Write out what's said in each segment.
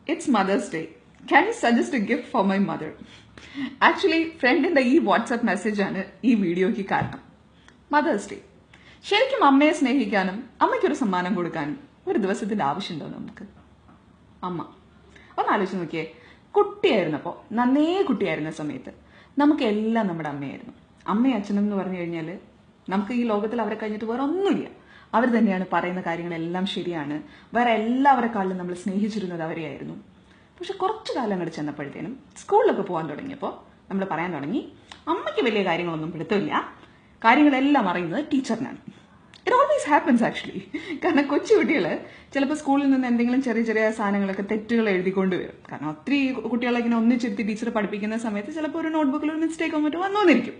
It's Mother's Day. Can you suggest a gift for my mother? Actually ഫ്രണ്ടിന്റെ ഈ WhatsApp മെസ്സേജാണ് ഈ വീഡിയോയ്ക്ക് കാരണം. Mother's Day. ശരിക്കും അമ്മയെ സ്നേഹിക്കാനും അമ്മയ്ക്കൊരു സമ്മാനം കൊടുക്കാനും ഒരു ദിവസത്തിന്റെ ആവശ്യമുണ്ടോ നമുക്ക്? അമ്മ ഒന്ന് ആലോചിച്ച് നോക്കിയേ. കുട്ടിയായിരുന്നപ്പോൾ, നന്നേ കുട്ടിയായിരുന്ന സമയത്ത് നമുക്ക് എല്ലാം നമ്മുടെ അമ്മയായിരുന്നു. അമ്മയും അച്ഛനും എന്ന് പറഞ്ഞു കഴിഞ്ഞാൽ നമുക്ക് ഈ ലോകത്തിൽ അവരെ കഴിഞ്ഞിട്ട് വേറെ ഒന്നുമില്ല. അവർ തന്നെയാണ് പറയുന്ന കാര്യങ്ങളെല്ലാം ശരിയാണ്. വേറെ എല്ലാവരെക്കാളും നമ്മൾ സ്നേഹിച്ചിരുന്നത് അവരെയായിരുന്നു. പക്ഷെ കുറച്ചു കാലം അങ്ങോട്ട് ചെന്നപ്പോഴത്തേനും സ്കൂളിലൊക്കെ പോകാൻ തുടങ്ങിയപ്പോൾ നമ്മൾ പറയാൻ തുടങ്ങി അമ്മയ്ക്ക് വലിയ കാര്യങ്ങളൊന്നും പിടുത്തമില്ല, കാര്യങ്ങളെല്ലാം അറിയുന്നത് ടീച്ചറിനാണ്. It always happens actually. കാരണം കൊച്ചു കുട്ടികൾ ചിലപ്പോൾ സ്കൂളിൽ നിന്ന് എന്തെങ്കിലും ചെറിയ ചെറിയ സാധനങ്ങളൊക്കെ തെറ്റുകൾ എഴുതിക്കൊണ്ട് വരും. കാരണം ഒത്തിരി കുട്ടികളെ ഇങ്ങനെ ഒന്നിച്ചിരുത്തി ടീച്ചർ പഠിപ്പിക്കുന്ന സമയത്ത് ചിലപ്പോൾ ഒരു നോട്ട്ബുക്കിൽ ഒരു മിസ്റ്റേക്കോ മറ്റോ വന്നോന്നിരിക്കും.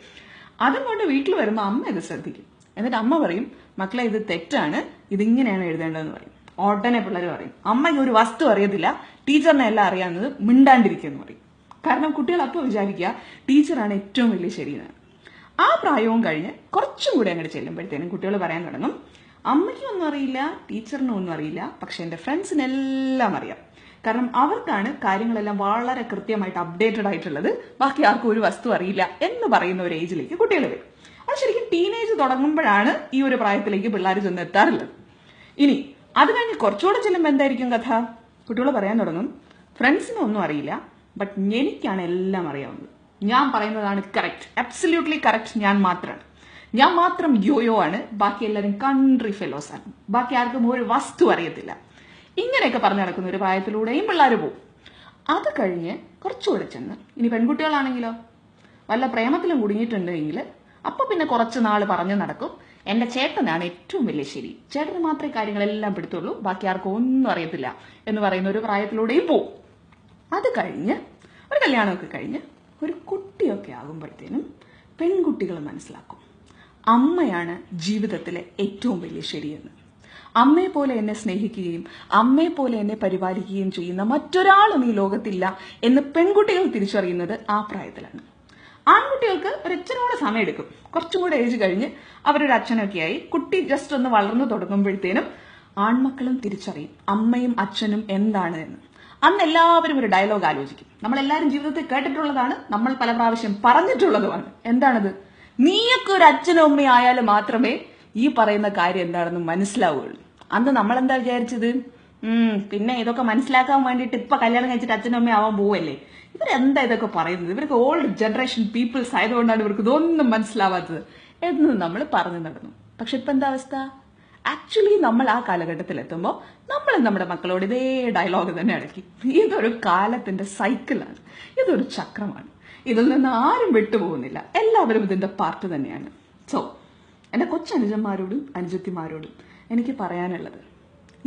അതും കൊണ്ട് വീട്ടിൽ വരുമ്പോൾ അമ്മ ഇത് ശ്രദ്ധിക്കും. എന്നിട്ട് അമ്മ പറയും, മക്കളെ ഇത് തെറ്റാണ്, ഇതിങ്ങനെയാണ് എഴുതേണ്ടതെന്ന് പറയും. ഉടനെ പിള്ളേർ പറയും, അമ്മയ്ക്ക് ഒരു വസ്തു അറിയത്തില്ല, ടീച്ചറിനെ എല്ലാം അറിയാവുന്നത്, മിണ്ടാണ്ടിരിക്കുമെന്ന് പറയും. കാരണം കുട്ടികൾ അപ്പോൾ വിചാരിക്കുക ടീച്ചറാണ് ഏറ്റവും വലിയ ശരിയെന്നാണ്. ആ പ്രായവും കഴിഞ്ഞ് കുറച്ചും കൂടി അങ്ങോട്ട് ചെല്ലുമ്പോഴത്തേനും കുട്ടികൾ പറയാൻ തുടങ്ങും, അമ്മയ്ക്കും ഒന്നും അറിയില്ല, ടീച്ചറിനും ഒന്നും അറിയില്ല, പക്ഷെ എൻ്റെ ഫ്രണ്ട്സിനെല്ലാം അറിയാം. കാരണം അവർക്കാണ് കാര്യങ്ങളെല്ലാം വളരെ കൃത്യമായിട്ട് അപ്ഡേറ്റഡ് ആയിട്ടുള്ളത്, ബാക്കി ആർക്കും ഒരു വസ്തു അറിയില്ല എന്ന് പറയുന്ന ഒരു ഏജിലേക്ക് കുട്ടികൾ വരും. അത് ശരിക്കും ടീനേജ് തുടങ്ങുമ്പോഴാണ് ഈ ഒരു പ്രായത്തിലേക്ക് പിള്ളേർ ചെന്ന് എത്താറുള്ളത്. ഇനി അത് കഴിഞ്ഞ് കുറച്ചുകൂടെ ചെല്ലുമ്പോൾ എന്തായിരിക്കും കഥ? കുട്ടികൾ പറയാൻ തുടങ്ങും, ഫ്രണ്ട്സിനും ഒന്നും അറിയില്ല, ബട്ട് എനിക്കാണ് എല്ലാം അറിയാവുന്നത്, ഞാൻ പറയുന്നതാണ് കറക്റ്റ്, അബ്സല്യൂട്ട്ലി കറക്റ്റ്, ഞാൻ മാത്രം യോയോ ആണ്, ബാക്കി എല്ലാവരും കൺട്രി ഫെലോസ് ആണ്, ബാക്കി ആർക്കും ഒരു വസ്തു അറിയത്തില്ല. ഇങ്ങനെയൊക്കെ പറഞ്ഞു നടക്കുന്ന ഒരു പ്രായത്തിലൂടെയും പിള്ളേർ പോകും. അത് കഴിഞ്ഞ് കുറച്ചുകൂടെ ചെന്ന് ഇനി പെൺകുട്ടികളാണെങ്കിലോ വല്ല പ്രേമത്തിലും കുടുങ്ങിയിട്ടുണ്ടെങ്കിൽ അപ്പൊ പിന്നെ കുറച്ച് നാൾ പറഞ്ഞു നടക്കും, എന്റെ ചേട്ടനാണ് ഏറ്റവും വലിയ ശരി, ചേട്ടന് മാത്രമേ കാര്യങ്ങളെല്ലാം പിടുത്തുള്ളൂ, ബാക്കി ആർക്കും ഒന്നും അറിയത്തില്ല എന്ന് പറയുന്ന ഒരു പ്രായത്തിലൂടെയും പോവും. അത് കഴിഞ്ഞ് ഒരു കല്യാണമൊക്കെ കഴിഞ്ഞ് ഒരു കുട്ടിയൊക്കെ ആകുമ്പോഴത്തേനും പെൺകുട്ടികൾ മനസ്സിലാക്കും അമ്മയാണ് ജീവിതത്തിലെ ഏറ്റവും വലിയ ശരിയെന്ന്. അമ്മയെ പോലെ എന്നെ സ്നേഹിക്കുകയും അമ്മയെ പോലെ എന്നെ പരിപാലിക്കുകയും ചെയ്യുന്ന മറ്റൊരാളും ഈ ലോകത്തില്ല എന്ന് പെൺകുട്ടികൾ തിരിച്ചറിയുന്നത് ആ പ്രായത്തിലാണ്. ആൺകുട്ടികൾക്ക് ഒരു അച്ഛനോട് സമയം എടുക്കും. കുറച്ചും കൂടെ ഏജ് കഴിഞ്ഞ് അവരൊരു അച്ഛനൊക്കെ ആയി കുട്ടി ജസ്റ്റ് ഒന്ന് വളർന്നു തുടങ്ങുമ്പോഴത്തേനും ആൺമക്കളും തിരിച്ചറിയും അമ്മയും അച്ഛനും എന്താണ് എന്ന്. അന്ന് എല്ലാവരും ഒരു ഡയലോഗ് ആലോചിക്കും. നമ്മളെല്ലാവരും ജീവിതത്തിൽ കേട്ടിട്ടുള്ളതാണ്, നമ്മൾ പല പ്രാവശ്യം പറഞ്ഞിട്ടുള്ളതുമാണ്. എന്താണത്? നീയൊക്കെ ഒരു അച്ഛനും അമ്മയും ആയാലും മാത്രമേ ഈ പറയുന്ന കാര്യം എന്താണെന്ന് മനസ്സിലാവുകയുള്ളൂ. അന്ന് നമ്മളെന്താ വിചാരിച്ചത്? പിന്നെ ഇതൊക്കെ മനസ്സിലാക്കാൻ വേണ്ടിയിട്ട് ഇപ്പൊ കല്യാണം കഴിച്ചിട്ട് അച്ഛനും അമ്മയും ആവാൻ പോവല്ലേ, ഇവരെന്താ ഇതൊക്കെ പറയുന്നത്, ഇവർക്ക് ഓൾഡ് ജനറേഷൻ പീപ്പിൾസ് ആയതുകൊണ്ടാണ് ഇവർക്ക് ഇതൊന്നും മനസ്സിലാവാത്തത് എന്ന് നമ്മൾ പറഞ്ഞു നടന്നു. പക്ഷെ ഇപ്പൊ എന്താ അവസ്ഥ? ആക്ച്വലി നമ്മൾ ആ കാലഘട്ടത്തിൽ എത്തുമ്പോൾ നമ്മൾ നമ്മുടെ മക്കളോട് ഇതേ ഡയലോഗ് തന്നെ അടക്കി. ഇതൊരു കാലത്തിന്റെ സൈക്കിളാണ്, ഇതൊരു ചക്രമാണ്, ഇതിൽ നിന്ന് ആരും വിട്ടുപോകുന്നില്ല, എല്ലാവരും ഇതിന്റെ പാർട്ട് തന്നെയാണ്. സോ എന്റെ കൊച്ചനുജന്മാരോടും അനുജത്തിമാരോടും എനിക്ക് പറയാനുള്ളത്,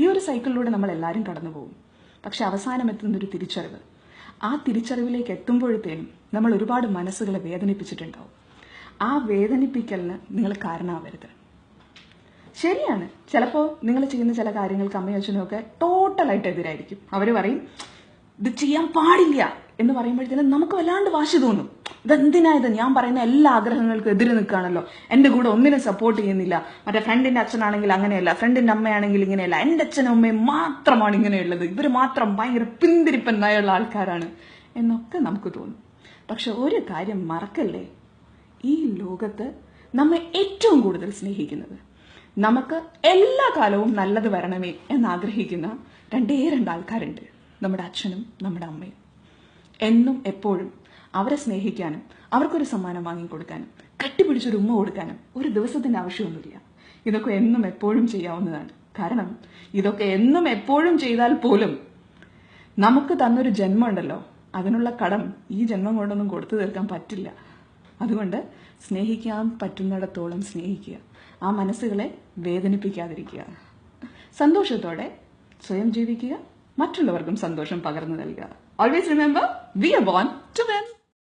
ഈ ഒരു സൈക്കിളിലൂടെ നമ്മൾ എല്ലാവരും കടന്നു പോകും. പക്ഷെ അവസാനം എത്തുന്നൊരു തിരിച്ചറിവ്, ആ തിരിച്ചറിവിലേക്ക് എത്തുമ്പോഴത്തേനും നമ്മൾ ഒരുപാട് മനസ്സുകളെ വേദനിപ്പിച്ചിട്ടുണ്ടാവും. ആ വേദനിപ്പിക്കലിന് നിങ്ങൾ കാരണമാവരുത്. ശരിയാണ്, ചിലപ്പോൾ നിങ്ങൾ ചെയ്യുന്ന ചില കാര്യങ്ങൾക്ക് അമ്മയും അച്ഛനും ഒക്കെ ടോട്ടലായിട്ട് എതിരായിരിക്കും. അവർ പറയും ഇത് ചെയ്യാൻ പാടില്ല എന്ന് പറയുമ്പോഴത്തേനും നമുക്ക് വല്ലാണ്ട് വാശി തോന്നും. ഇതെന്തിനായത്, ഞാൻ പറയുന്ന എല്ലാ ആഗ്രഹങ്ങൾക്കും എതിര് നിൽക്കുകയാണല്ലോ, എൻ്റെ കൂടെ ഒന്നിനും സപ്പോർട്ട് ചെയ്യുന്നില്ല, മറ്റേ ഫ്രണ്ടിന്റെ അച്ഛനാണെങ്കിൽ അങ്ങനെയല്ല, ഫ്രണ്ടിന്റെ അമ്മയാണെങ്കിൽ ഇങ്ങനെയല്ല, എൻ്റെ അച്ഛനും അമ്മയും മാത്രമാണ് ഇങ്ങനെയുള്ളത്, ഇവർ മാത്രം ഭയങ്കര പിന്തിരിപ്പനായുള്ള ആൾക്കാരാണ് എന്നൊക്കെ നമുക്ക് തോന്നും. പക്ഷെ ഒരു കാര്യം മറക്കല്ലേ, ഈ ലോകത്ത് നമ്മെ ഏറ്റവും കൂടുതൽ സ്നേഹിക്കുന്നത്, നമുക്ക് എല്ലാ കാലവും നല്ലത് വരണമേ എന്നാഗ്രഹിക്കുന്ന രണ്ട് ആൾക്കാരുണ്ട്, നമ്മുടെ അച്ഛനും നമ്മുടെ അമ്മയും. എന്നും എപ്പോഴും അവരെ സ്നേഹിക്കാനും അവർക്കൊരു സമ്മാനം വാങ്ങിക്കൊടുക്കാനും കെട്ടിപ്പിടിച്ചൊരു ഉമ്മ കൊടുക്കാനും ഒരു ദിവസത്തിന്റെ ആവശ്യമൊന്നുമില്ല. ഇതൊക്കെ എന്നും എപ്പോഴും ചെയ്യാവുന്നതാണ്. കാരണം ഇതൊക്കെ എന്നും എപ്പോഴും ചെയ്താൽ പോലും നമുക്ക് തന്നൊരു ജന്മം ഉണ്ടല്ലോ, അതിനുള്ള കടം ഈ ജന്മം കൊണ്ടൊന്നും കൊടുത്തു തീർക്കാൻ പറ്റില്ല. അതുകൊണ്ട് സ്നേഹിക്കാൻ പറ്റുന്നിടത്തോളം സ്നേഹിക്കുക, ആ മനസ്സുകളെ വേദനിപ്പിക്കാതിരിക്കുക, സന്തോഷത്തോടെ സ്വയം ജീവിക്കുക, മറ്റുള്ളവർക്കും സന്തോഷം പകർന്നു നൽകുക. Always remember, we are born to win.